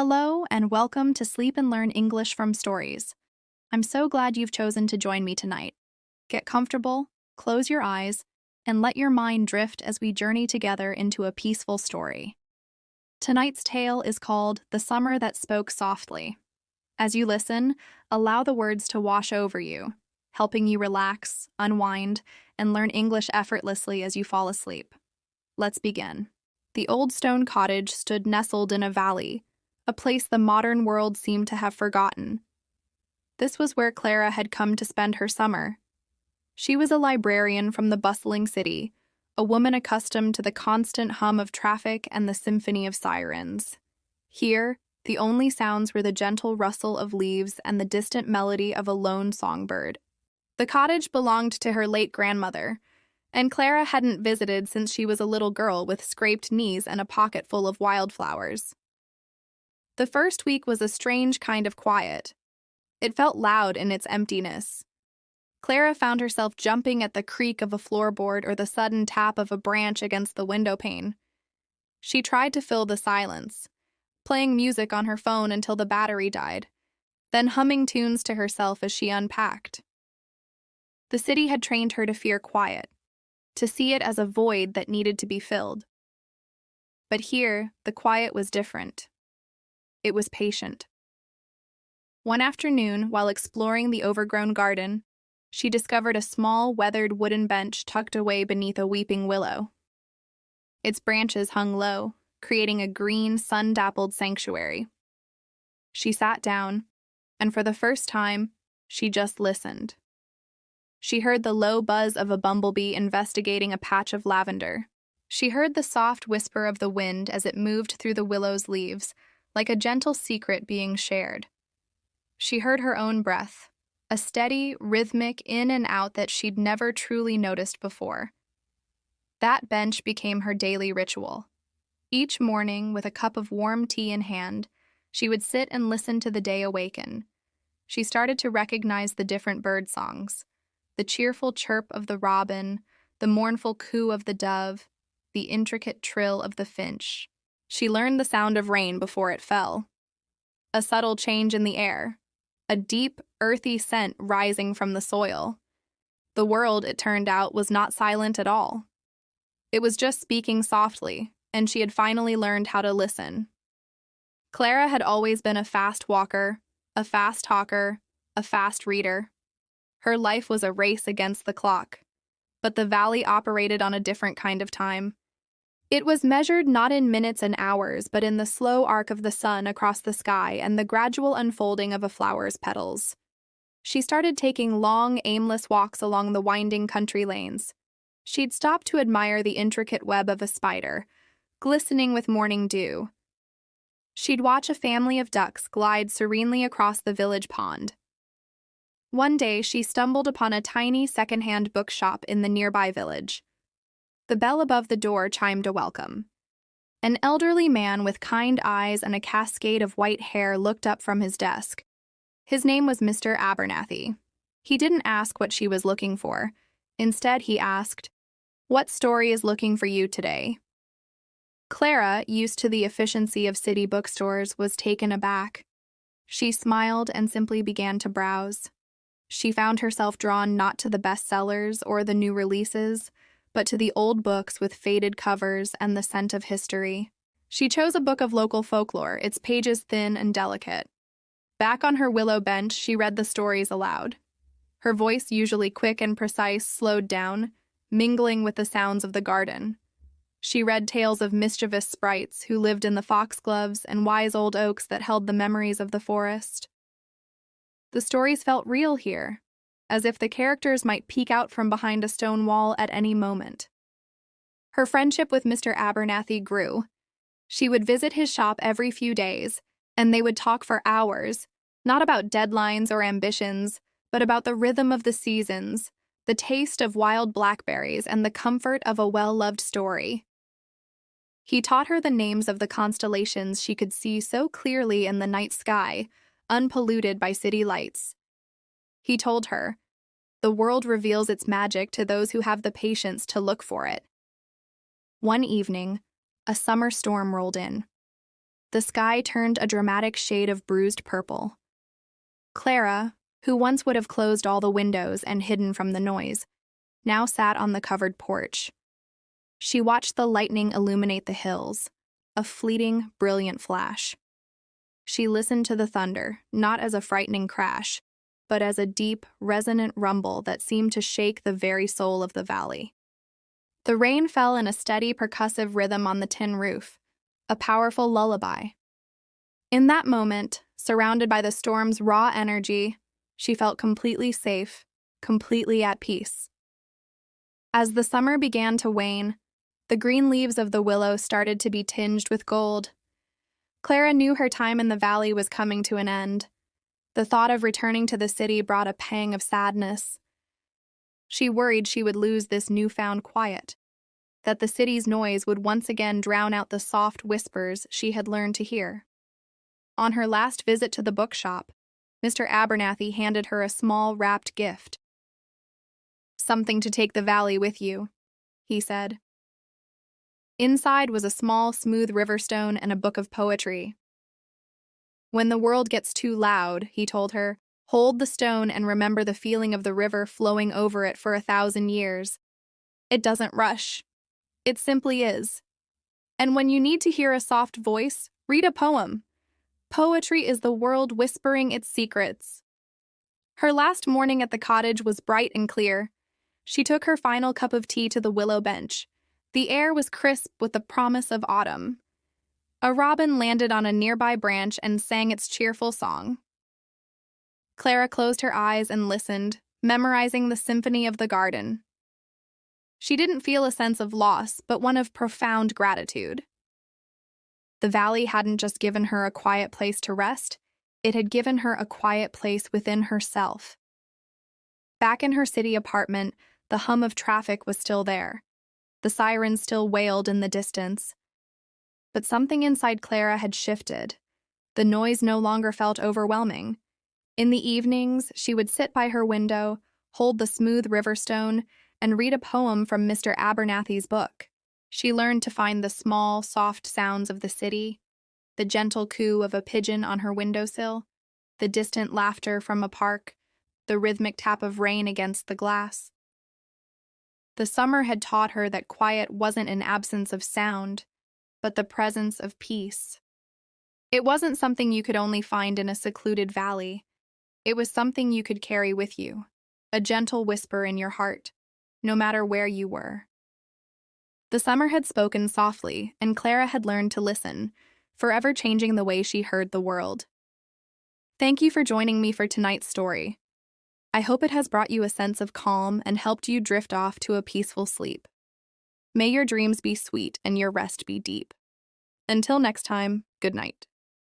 Hello, and welcome to Sleep and Learn English from Stories. I'm so glad you've chosen to join me tonight. Get comfortable, close your eyes, and let your mind drift as we journey together into a peaceful story. Tonight's tale is called The Summer That Spoke Softly. As you listen, allow the words to wash over you, helping you relax, unwind, and learn English effortlessly as you fall asleep. Let's begin. The old stone cottage stood nestled in a valley, a place the modern world seemed to have forgotten. This was where Clara had come to spend her summer. She was a librarian from the bustling city, a woman accustomed to the constant hum of traffic and the symphony of sirens. Here, the only sounds were the gentle rustle of leaves and the distant melody of a lone songbird. The cottage belonged to her late grandmother, and Clara hadn't visited since she was a little girl with scraped knees and a pocket full of wildflowers. The first week was a strange kind of quiet. It felt loud in its emptiness. Clara found herself jumping at the creak of a floorboard or the sudden tap of a branch against the window pane. She tried to fill the silence, playing music on her phone until the battery died, then humming tunes to herself as she unpacked. The city had trained her to fear quiet, to see it as a void that needed to be filled. But here, the quiet was different. It was patient. One afternoon, while exploring the overgrown garden, she discovered a small, weathered wooden bench tucked away beneath a weeping willow. Its branches hung low, creating a green, sun-dappled sanctuary. She sat down, and for the first time, she just listened. She heard the low buzz of a bumblebee investigating a patch of lavender. She heard the soft whisper of the wind as it moved through the willow's leaves, like a gentle secret being shared. She heard her own breath, a steady, rhythmic in and out that she'd never truly noticed before. That bench became her daily ritual. Each morning, with a cup of warm tea in hand, she would sit and listen to the day awaken. She started to recognize the different bird songs, the cheerful chirp of the robin, the mournful coo of the dove, the intricate trill of the finch. She learned the sound of rain before it fell. A subtle change in the air, a deep, earthy scent rising from the soil. The world, it turned out, was not silent at all. It was just speaking softly, and she had finally learned how to listen. Clara had always been a fast walker, a fast talker, a fast reader. Her life was a race against the clock, but the valley operated on a different kind of time. It was measured not in minutes and hours, but in the slow arc of the sun across the sky and the gradual unfolding of a flower's petals. She started taking long, aimless walks along the winding country lanes. She'd stop to admire the intricate web of a spider, glistening with morning dew. She'd watch a family of ducks glide serenely across the village pond. One day, she stumbled upon a tiny second-hand bookshop in the nearby village. The bell above the door chimed a welcome. An elderly man with kind eyes and a cascade of white hair looked up from his desk. His name was Mr. Abernathy. He didn't ask what she was looking for. Instead, he asked, "What story is looking for you today?" Clara, used to the efficiency of city bookstores, was taken aback. She smiled and simply began to browse. She found herself drawn not to the bestsellers or the new releases, but to the old books with faded covers and the scent of history. She chose a book of local folklore, its pages thin and delicate. Back on her willow bench, she read the stories aloud. Her voice, usually quick and precise, slowed down, mingling with the sounds of the garden. She read tales of mischievous sprites who lived in the foxgloves and wise old oaks that held the memories of the forest. The stories felt real here, as if the characters might peek out from behind a stone wall at any moment. Her friendship with Mr. Abernathy grew. She would visit his shop every few days, and they would talk for hours, not about deadlines or ambitions, but about the rhythm of the seasons, the taste of wild blackberries, and the comfort of a well-loved story. He taught her the names of the constellations she could see so clearly in the night sky, unpolluted by city lights. He told her, "The world reveals its magic to those who have the patience to look for it." One evening, a summer storm rolled in. The sky turned a dramatic shade of bruised purple. Clara, who once would have closed all the windows and hidden from the noise, now sat on the covered porch. She watched the lightning illuminate the hills, a fleeting, brilliant flash. She listened to the thunder, not as a frightening crash, but as a deep, resonant rumble that seemed to shake the very soul of the valley. The rain fell in a steady, percussive rhythm on the tin roof, a powerful lullaby. In that moment, surrounded by the storm's raw energy, she felt completely safe, completely at peace. As the summer began to wane, the green leaves of the willow started to be tinged with gold. Clara knew her time in the valley was coming to an end. The thought of returning to the city brought a pang of sadness. She worried she would lose this newfound quiet, that the city's noise would once again drown out the soft whispers she had learned to hear. On her last visit to the bookshop, Mr. Abernathy handed her a small wrapped gift. "Something to take the valley with you," he said. Inside was a small, smooth riverstone and a book of poetry. "When the world gets too loud," he told her, "hold the stone and remember the feeling of the river flowing over it for 1,000 years. It doesn't rush. It simply is. And when you need to hear a soft voice, read a poem. Poetry is the world whispering its secrets." Her last morning at the cottage was bright and clear. She took her final cup of tea to the willow bench. The air was crisp with the promise of autumn. A robin landed on a nearby branch and sang its cheerful song. Clara closed her eyes and listened, memorizing the symphony of the garden. She didn't feel a sense of loss, but one of profound gratitude. The valley hadn't just given her a quiet place to rest, it had given her a quiet place within herself. Back in her city apartment, the hum of traffic was still there. The sirens still wailed in the distance. But something inside Clara had shifted. The noise no longer felt overwhelming. In the evenings, she would sit by her window, hold the smooth riverstone, and read a poem from Mr. Abernathy's book. She learned to find the small, soft sounds of the city, the gentle coo of a pigeon on her windowsill, the distant laughter from a park, the rhythmic tap of rain against the glass. The summer had taught her that quiet wasn't an absence of sound, but the presence of peace. It wasn't something you could only find in a secluded valley. It was something you could carry with you, a gentle whisper in your heart, no matter where you were. The summer had spoken softly, and Clara had learned to listen, forever changing the way she heard the world. Thank you for joining me for tonight's story. I hope it has brought you a sense of calm and helped you drift off to a peaceful sleep. May your dreams be sweet and your rest be deep. Until next time, good night.